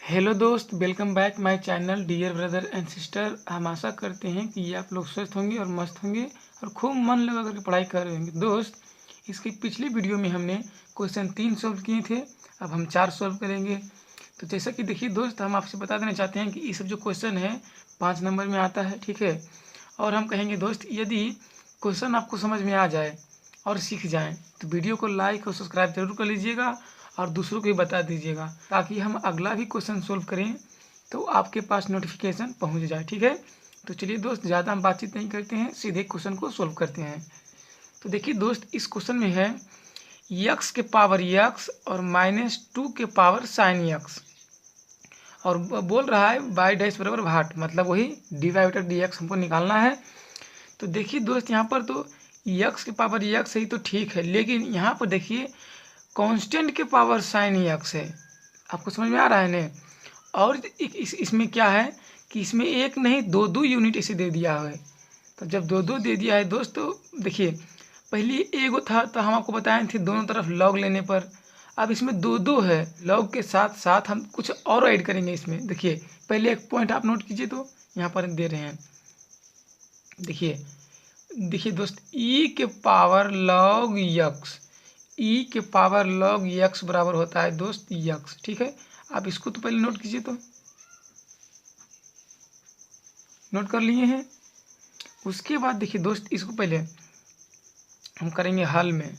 Hello दोस्त, welcome back my channel dear brother and sister. हम आशा करते हैं कि आप लोग स्वस्थ होंगे और मस्त होंगे और खूब मन लगा करके पढ़ाई कर रहे होंगे। दोस्त, इसकी पिछली वीडियो में हमने क्वेश्चन 3 सॉल्व किए थे, अब हम 4 सॉल्व करेंगे। तो जैसा कि देखिए दोस्त, हम आपसे बता देना चाहते हैं कि ये सब जो क्वेश्चन है 5 नंबर में आता है, ठीक है। और हम कहेंगे दोस्त, यदि क्वेश्चन आपको समझ में आ जाए और सीख जाएँ तो वीडियो को लाइक और सब्सक्राइब जरूर कर लीजिएगा और दूसरों को भी बता दीजिएगा, ताकि हम अगला भी क्वेश्चन सोल्व करें तो आपके पास नोटिफिकेशन पहुंच जाए, ठीक है। तो चलिए दोस्त, ज़्यादा हम बातचीत नहीं करते हैं, सीधे क्वेश्चन को सोल्व करते हैं। तो देखिए दोस्त, इस क्वेश्चन में है यक्स के पावर यक्स और -2 के पावर साइन यक्स, और बोल रहा है बाई डैश बराबर भाट, मतलब वही dy बटा dx हमको निकालना है। तो देखिए दोस्त, यहाँ पर तो यक्स के पावर यक्स है तो ठीक है, लेकिन यहाँ पर देखिए कांस्टेंट के पावर साइन यक्स है। आपको समझ में आ रहा है ना। और इसमें क्या है कि इसमें एक नहीं दो दो यूनिट इसे दे दिया है। तो जब दो दो दे दिया है दोस्त, तो देखिए पहले एगो था तो हम आपको बताए थे दोनों तरफ लॉग लेने पर। अब इसमें दो दो है, लॉग के साथ साथ हम कुछ और ऐड करेंगे इसमें। देखिए पहले एक पॉइंट आप नोट कीजिए, तो यहाँ पर दे रहे हैं, देखिए देखिए दोस्त, ई के पावर लॉग यक्स, ई के पावर लॉग यक्स बराबर होता है दोस्त यक्स, ठीक है। आप इसको तो पहले नोट कीजिए, तो नोट कर लिए हैं। उसके बाद देखिए दोस्त, इसको पहले हम करेंगे हल में।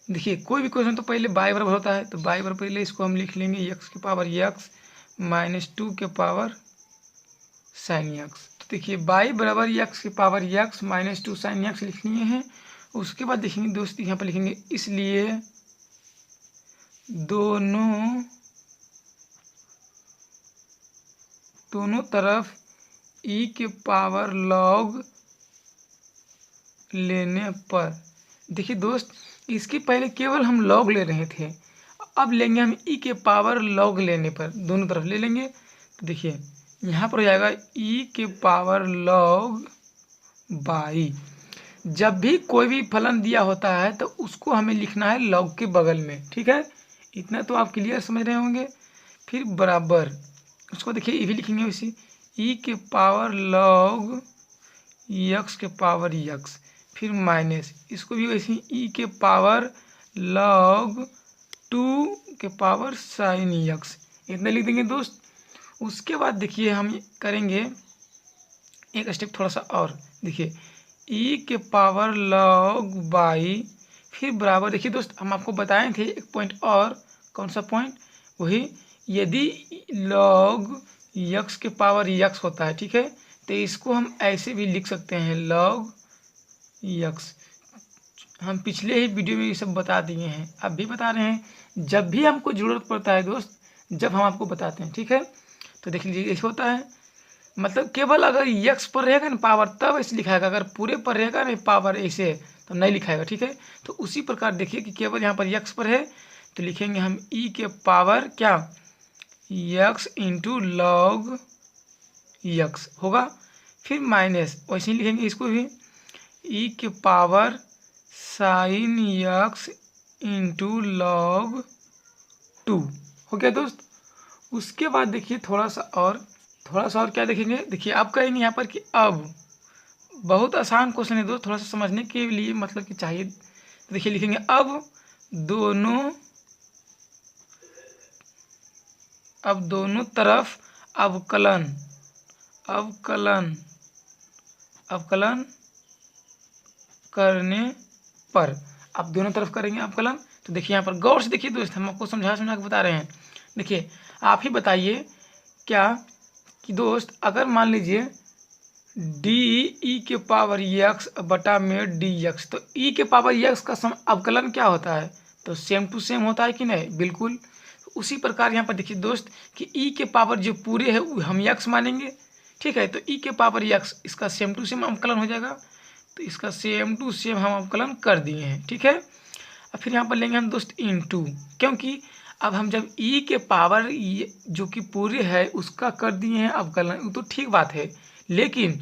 देखिए कोई भी क्वेश्चन तो पहले बाई बराबर होता है, तो बाई बराबर पहले इसको हम लिख लेंगे यक्स के पावर यक्स -2 के पावर साइन यक्स। तो देखिए बाई बराबर यक्स के पावर यक्स -2 साइन यक्स लिख लिए हैं। उसके बाद देखेंगे दोस्त, यहाँ पर लिखेंगे इसलिए दोनों तरफ ई के पावर लॉग लेने पर। देखिए दोस्त, इसके पहले केवल हम लॉग ले रहे थे, अब लेंगे हम ई के पावर लॉग लेने पर, दोनों तरफ ले लेंगे। तो देखिए यहाँ पर हो जाएगा ई के पावर लॉग बाई। जब भी कोई भी फलन दिया होता है तो उसको हमें लिखना है लॉग के बगल में, ठीक है। इतना तो आप क्लियर समझ रहे होंगे। फिर बराबर उसको देखिए ये भी लिखेंगे वैसे, ई के पावर लॉग यक्स के पावर यक्स, फिर माइनस इसको भी वैसे ई के पावर लॉग 2 के पावर साइन यक्स, इतना लिख देंगे दोस्त। उसके बाद देखिए हम करेंगे एक स्टेप थोड़ा सा और। देखिए ई के पावर लॉग बाई, फिर बराबर। देखिए दोस्त, हम आपको बताए थे एक पॉइंट और, कौन सा पॉइंट, वही यदि लॉग यक्स के पावर यक्स होता है, ठीक है, तो इसको हम ऐसे भी लिख सकते हैं लॉग यक्स। हम पिछले ही वीडियो में ये सब बता दिए हैं, अब भी बता रहे हैं, जब भी हमको ज़रूरत पड़ता है दोस्त, जब हम आपको बताते हैं, ठीक है। तो देख लीजिए ऐसे होता है, मतलब केवल अगर यक्स पर रहेगा ना पावर तब ऐसे लिखाएगा, अगर पूरे पर रहेगा ना पावर ऐसे तो नहीं लिखाएगा, ठीक है। तो उसी प्रकार देखिए कि केवल यहाँ पर यक्स पर है तो लिखेंगे हम ई के पावर क्या यक्स इंटू लॉग यक्स होगा, फिर माइनस वैसे ही लिखेंगे इसको भी, ई के power sine x into log 2 हो गया दोस्त। उसके बाद देखिए थोड़ा सा और क्या देखेंगे। देखिए आप कहेंगे यहाँ पर कि अब बहुत आसान क्वेश्चन है दोस्त, थोड़ा सा समझने के लिए मतलब कि चाहिए। तो देखिए लिखेंगे अब दोनों तरफ अवकलन करने पर। अब दोनों तरफ करेंगे अवकलन, तो देखिए यहाँ पर गौर से देखिए दोस्त, हम आपको समझा के बता रहे हैं। देखिए आप ही बताइए क्या कि दोस्त, अगर मान लीजिए डी ई के पावर यक्स बटा में डी यक्स, तो ई के पावर यक्स का अवकलन क्या होता है, तो सेम टू सेम होता है कि नहीं, बिल्कुल। उसी प्रकार यहाँ पर देखिए दोस्त कि ई के पावर जो पूरे है वो हम यक्स मानेंगे, ठीक है। तो ई के पावर यक्स इसका सेम टू सेम अवकलन हो जाएगा, तो इसका सेम टू सेम हम अवकलन कर दिए हैं, ठीक है। और फिर यहाँ पर लेंगे हम दोस्त इनटू, क्योंकि अब हम जब ई के पावर जो कि पूरे है उसका कर दिए हैं अवकलन, वो तो ठीक बात है, लेकिन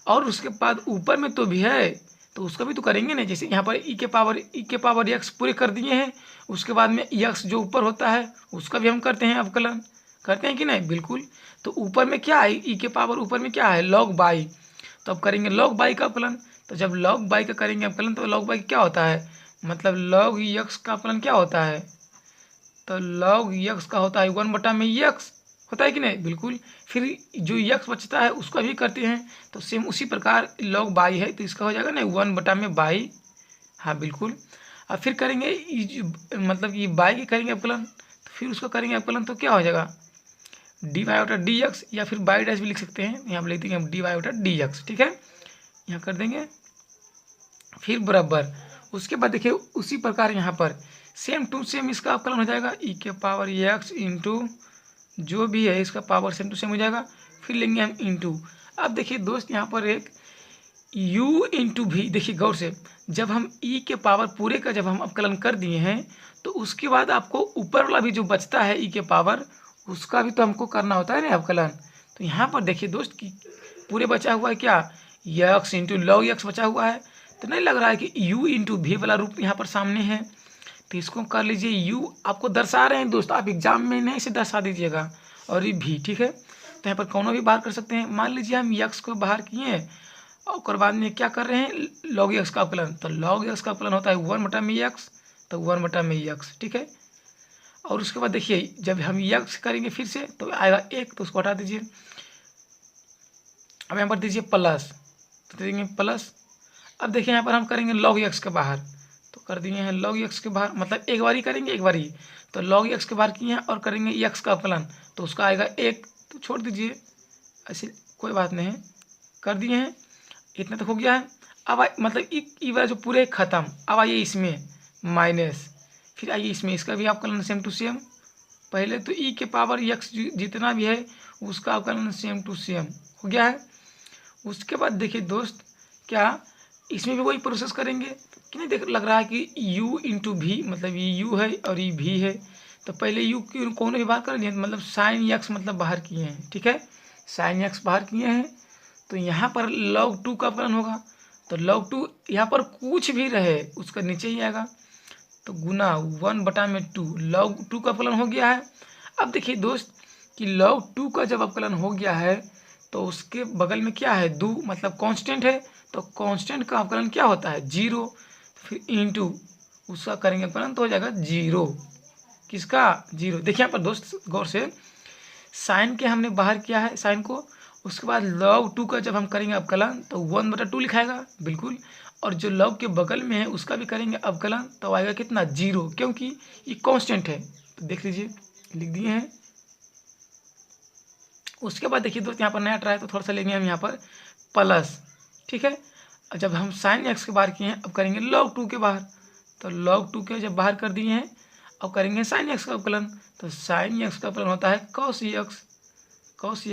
और उसके बाद ऊपर में तो भी है, तो उसका भी तो करेंगे ना। जैसे यहाँ पर ई के पावर एक्स पूरे कर दिए हैं, उसके बाद में एक्स जो ऊपर होता है उसका भी हम करते हैं अवकलन, करते हैं कि नहीं, बिल्कुल। तो ऊपर में क्या है, ई के पावर ऊपर में क्या है, log बाई, तो अब करेंगे log बाई का अवकलन। तो जब log बाई का करेंगे अवकलन तो log बाई क्या होता है, मतलब log एक्स का अवकलन क्या होता है, तो log एक्स का होता है 1/x, होता है कि नहीं, बिल्कुल। फिर जो एक्स बचता है उसका भी करते हैं, तो सेम उसी प्रकार log बाई है तो इसका हो जाएगा ना 1/बाई, हाँ बिल्कुल। अब फिर करेंगे मतलब कि बाई के करेंगे अवकलन, तो फिर उसका करेंगे अवकलन तो क्या हो जाएगा dy/dx, या फिर बाई डैश भी लिख सकते हैं, यहाँ पर लिख देंगे हम dy/dx, ठीक है, यहाँ कर देंगे। फिर बराबर उसके बाद देखिए उसी प्रकार यहाँ पर सेम टू सेम इसका अवकलन हो जाएगा ई के पावर एक्स इंटू जो भी है इसका पावर सेम टू सेम हो जाएगा। फिर लेंगे हम इंटू, अब देखिए दोस्त यहाँ पर एक u इंटू भी, देखिए गौर से, जब हम e के पावर पूरे का जब हम अवकलन कर दिए हैं तो उसके बाद आपको ऊपर वाला भी जो बचता है e के पावर उसका भी तो हमको करना होता है ना अवकलन। तो यहाँ पर देखिए दोस्त कि पूरे बचा हुआ है क्या, x इंटू लॉग एक्स बचा हुआ है, तो नहीं लग रहा है कि u इंटू भी वाला रूप यहाँ पर सामने है, तो इसको कर लीजिए u, आपको दर्शा रहे हैं दोस्त, आप एग्जाम में नहीं इसे दर्शा दीजिएगा, और ये भी, ठीक है। तो यहाँ पर कौनों भी बाहर कर सकते हैं, मान लीजिए हम x को बाहर किए और बाद में क्या कर रहे हैं log x का अवकलन, तो log x का अवकलन होता है 1/x, तो 1/x, ठीक है। और उसके बाद देखिए जब हम x करेंगे फिर से तो आएगा 1, तो उसको हटा दीजिए। अब यहाँ पर दीजिए प्लस, तो देंगे प्लस। अब देखिए यहाँ पर हम करेंगे log x के बाहर, तो कर दिए हैं log x के बाहर, मतलब एक बार ही करेंगे, एक बार ही, तो log x के बाहर किए हैं और करेंगे x का अवकलन, तो उसका आएगा 1, तो छोड़ दीजिए, ऐसे कोई बात नहीं है, कर दिए हैं, इतना तक हो गया है। अब मतलब ई वाला जो पूरे खत्म, अब आइए इसमें माइनस, फिर आइए इसमें इसका भी अवकलन सेम टू सेम, पहले तो ई के पावर एक्स जितना भी है उसका अवकलन सेम टू सेम हो गया है। उसके बाद देखिए दोस्त क्या इसमें भी वही प्रोसेस करेंगे, कि नहीं देख लग रहा है कि u इंटू भी, मतलब ये u है और ये भी है, तो पहले u की कौन भी बाहर कर लिए, मतलब साइन एक्स मतलब बाहर किए हैं, ठीक है, साइन एक्स बाहर किए हैं, तो यहाँ पर log 2 का अवकलन होगा, तो log 2 यहाँ पर कुछ भी रहे उसका नीचे ही आएगा, तो गुना 1/2 log 2 का अवकलन हो गया है। अब देखिए दोस्त कि log 2 का जब अवकलन हो गया है तो उसके बगल में क्या है 2, मतलब कांस्टेंट है, तो कांस्टेंट का अवकलन क्या होता है 0, फिर इंटू उसका करेंगे अवकलन तो हो जाएगा 0, किसका 0। देखिए यहाँ पर दोस्त गौर से साइन के हमने बाहर किया है साइन को, उसके बाद log 2 का जब हम करेंगे अवकलन तो 1/2 लिखाएगा, बिल्कुल, और जो log के बगल में है उसका भी करेंगे अवकलन तो आएगा कितना 0, क्योंकि ये कांस्टेंट है, तो देख लीजिए लिख दिए हैं। उसके बाद देखिए दोस्त यहाँ पर नया ट्राई, तो थोड़ा सा लेंगे हम यहाँ पर प्लस, ठीक है, जब हम साइन एक्स के बाहर किए हैं अब करेंगे log 2 के बाहर, तो log 2 के जब बाहर कर दिए हैं अब करेंगे साइन एक्स का अवकलन, तो साइन एक्स का अवकलन होता है cos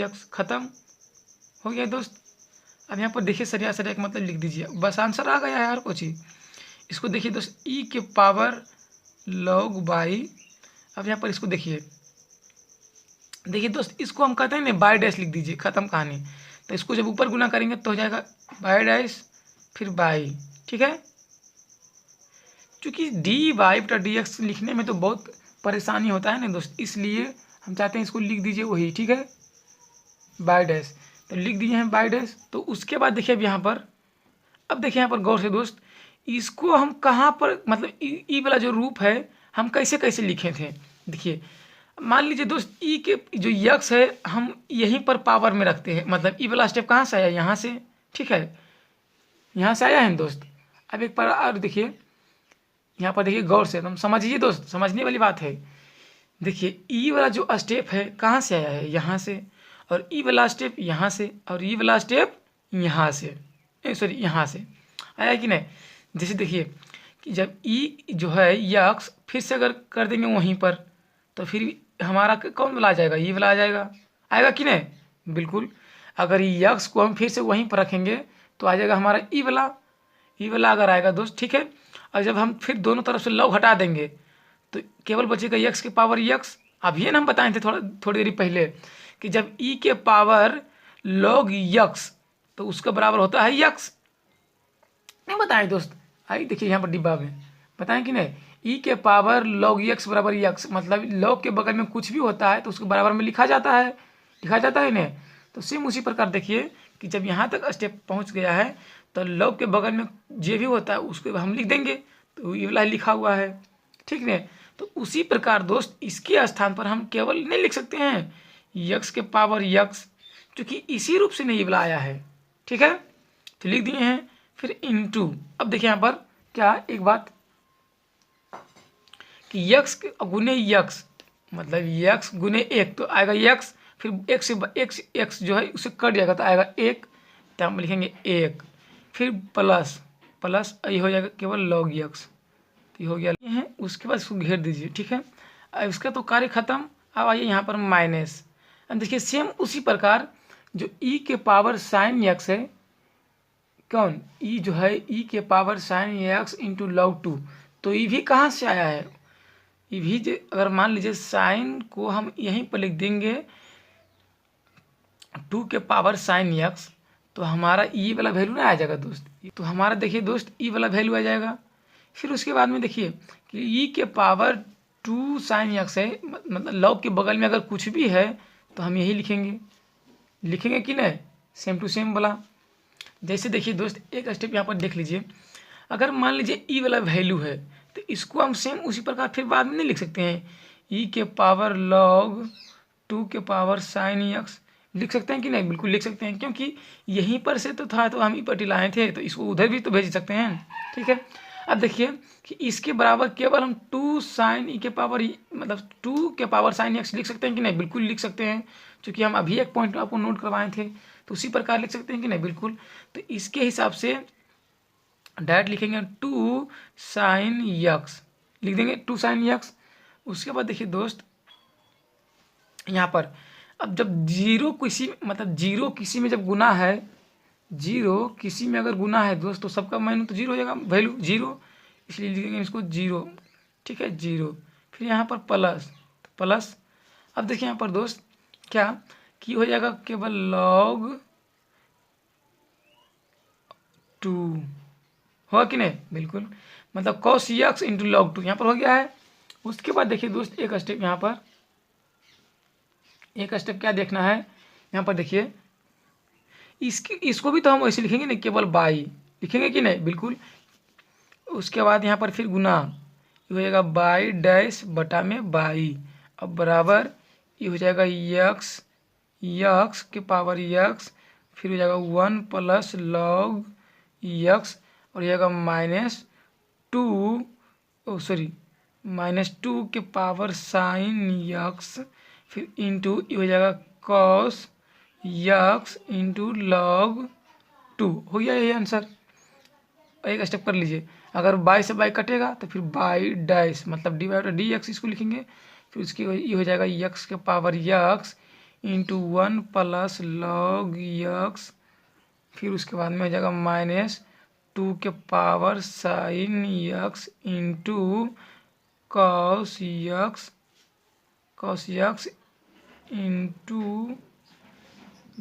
x, खत्म हो गया दोस्त। अब यहाँ पर देखिए सरिया एक मतलब लिख दीजिए, बस आंसर आ गया यार कुछ ही। इसको देखिए दोस्त ई के पावर log बाई, अब यहाँ पर इसको देखिए दोस्त इसको हम कहते हैं ना बाई डैश लिख दीजिए, खत्म कहानी। तो इसको जब ऊपर गुना करेंगे तो हो जाएगा बाई डैश फिर बाई, ठीक है, क्योंकि dy/dx लिखने में तो बहुत परेशानी होता है ना दोस्त, इसलिए हम चाहते हैं इसको लिख दीजिए वही, ठीक है, बाई डैश, तो लिख दिए हैं बाई डैश। तो उसके बाद देखिए अब यहाँ पर, अब देखिए यहाँ पर गौर से दोस्त इसको हम कहाँ पर, मतलब ई वाला जो रूप है हम कैसे कैसे लिखे थे, देखिए मान लीजिए दोस्त ई के जो यक्स है हम यहीं पर पावर में रखते हैं, मतलब ई वाला स्टेप कहाँ से आया, यहाँ से, ठीक है, यहाँ से आया है दोस्त। अब एक बार और देखिए यहाँ पर देखिए गौर से तुम समझिए दोस्त, समझने वाली बात है। देखिए ई वाला जो स्टेप है कहाँ से आया है, यहाँ से, और ई वाला स्टेप यहाँ से, और ई वाला स्टेप यहाँ से, सॉरी यहाँ से आया कि नहीं। जैसे देखिए कि जब ई जो है यक्स फिर से अगर कर देंगे वहीं पर तो फिर हमारा कौन वाला आ जाएगा, ई वाला आ जाएगा, आएगा कि नहीं, बिल्कुल। अगर यक्स को हम फिर से वहीं पर रखेंगे तो आ जाएगा हमारा ई वाला अगर आएगा दोस्त, ठीक है। और जब हम फिर दोनों तरफ से log हटा देंगे तो केवल बचेगा x के पावर x। अभी ना हम बताए थे थोड़ी देरी पहले कि जब e के पावर log x तो उसका बराबर होता है x, नहीं बताएं दोस्त, आई देखिए यहाँ पर डिब्बा में बताएं कि नहीं, ई के पावर लॉग एक्स बराबर यक्स, मतलब लॉग के बगल में कुछ भी होता है तो उसके बराबर में लिखा जाता है नहीं। तो सेम उसी प्रकार देखिए कि जब यहाँ तक स्टेप पहुँच गया है तो लॉग के बगल में जो भी होता है उसको हम लिख देंगे, तो ये वाला लिखा हुआ है, ठीक नहीं। तो उसी प्रकार दोस्त इसके स्थान पर हम केवल नहीं लिख सकते हैं यक्स के पावर यक्स, क्योंकि इसी रूप से नहीं वाला आया है, ठीक है। तो लिख दिए हैं, फिर इनटू, अब देखिए यहाँ पर क्या एक बात कि यक्स गुने यक्स, मतलब यक्स गुने एक तो आएगा यक्स, फिर एक से एक्स जो है उसे कट जाएगा तो आएगा एक, तो हम लिखेंगे एक, फिर प्लस प्लस ये हो जाएगा केवल लॉग यक्स, तो ये हो गया ये है। उसके बाद इसको घेर दीजिए, ठीक है। अब इसका तो कार्य खत्म। अब आइए यहाँ पर माइनस, अब देखिए सेम उसी प्रकार जो ई के पावर साइन यक्स है, कौन ई जो है ई के power sine x into log to, तो ये भी कहाँ से आया है, ये भी अगर मान लीजिए साइन को हम यहीं पर लिख देंगे 2 के पावर साइन एक्स, तो हमारा ई वाला वैल्यू ना आ जाएगा दोस्त, तो हमारा देखिए दोस्त ई वाला वैल्यू आ जाएगा। फिर उसके बाद में देखिए कि ई के पावर 2 साइन एक्स है, मतलब लॉग के बगल में अगर कुछ भी है तो हम यही लिखेंगे कि नहीं, सेम टू सेम वाला। जैसे देखिए दोस्त एक स्टेप यहाँ पर देख लीजिए, अगर मान लीजिए ई वाला वैल्यू है तो इसको हम सेम उसी प्रकार फिर बाद में नहीं लिख सकते हैं, ई के पावर लॉग 2 के पावर साइन एक्स लिख सकते हैं कि नहीं, बिल्कुल लिख सकते हैं, क्योंकि यहीं पर से तो था तो हम ही पर लाए थे, तो इसको उधर भी तो भेज सकते हैं, ठीक है। अब देखिए कि इसके बराबर केवल हम 2 साइन ई के पावर मतलब 2 के पावर साइन एक्स लिख सकते हैं कि नहीं, बिल्कुल लिख सकते हैं, क्योंकि हम अभी एक पॉइंट आपको नोट करवाए थे, तो उसी प्रकार लिख सकते हैं कि नहीं, बिल्कुल। तो इसके हिसाब से डायरेक्ट लिखेंगे 2 साइन यक्स, लिख देंगे 2 साइन यक्स। उसके बाद देखिए दोस्त यहाँ पर अब जब जीरो किसी मतलब जीरो किसी में जब गुना है, जीरो किसी में अगर गुना है दोस्त तो सबका माइनस तो जीरो हो जाएगा, वैल्यू जीरो, इसलिए लिखेंगे इसको जीरो, ठीक है जीरो। फिर यहाँ पर प्लस, तो प्लस, अब देखिए यहाँ पर दोस्त क्या कि हो जाएगा केवल लॉग 2, होगा कि नहीं, बिल्कुल, मतलब कॉस एक्स इंटू लॉग 2 यहाँ पर हो गया है। उसके बाद देखिए दोस्त एक स्टेप यहाँ पर, एक स्टेप क्या देखना है यहाँ पर देखिए, इसको भी तो हम वैसे लिखेंगे नहीं, केवल बाई लिखेंगे कि नहीं, बिल्कुल। उसके बाद यहाँ पर फिर गुना, ये हो जाएगा बाई डैश बटा में बाई, अब बराबर ये हो जाएगा यक्स, यक्स के पावर यक्स, फिर हो जाएगा 1 प्लस लॉग यक्स, और ये जाएगा -2 के पावर साइन यक्स, फिर इंटू ये हो जाएगा कॉस यक्स इंटू लॉग 2, हो गया यही आंसर। एक स्टेप कर लीजिए, अगर बाई से बाई कटेगा तो फिर बाई डैश मतलब डी बाई डी एक्स इसको लिखेंगे, फिर उसकी ये हो जाएगा यक्स के power x into 1 plus log x, फिर उसके बाद में हो जाएगा -2 के power sine x into cos x into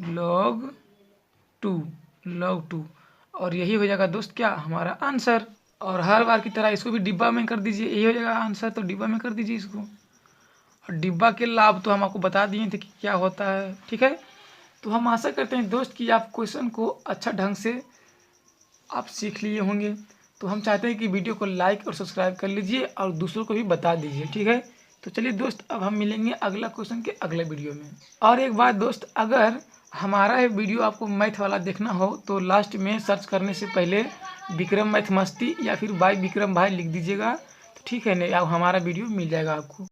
log 2, और यही हो जाएगा दोस्त क्या हमारा आंसर। और हर बार की तरह इसको भी डिब्बा में कर दीजिए, यही हो जाएगा आंसर, तो डिब्बा में कर दीजिए इसको। और डिब्बा के लाभ तो हम आपको बता दिए थे कि क्या होता है, ठीक है। तो हम आशा करते हैं दोस्त कि आप क्वेश्चन को अच्छा ढंग से आप सीख लिए होंगे। तो हम चाहते हैं कि वीडियो को लाइक और सब्सक्राइब कर लीजिए और दूसरों को भी बता दीजिए, ठीक है। तो चलिए दोस्त अब हम मिलेंगे अगला क्वेश्चन के अगले वीडियो में। और एक बात दोस्त, अगर हमारा ये वीडियो आपको मैथ वाला देखना हो तो लास्ट में सर्च करने से पहले विक्रम मैथ मस्ती या फिर बाय विक्रम भाई लिख दीजिएगा, तो ठीक है, नहीं अब हमारा वीडियो मिल जाएगा आपको।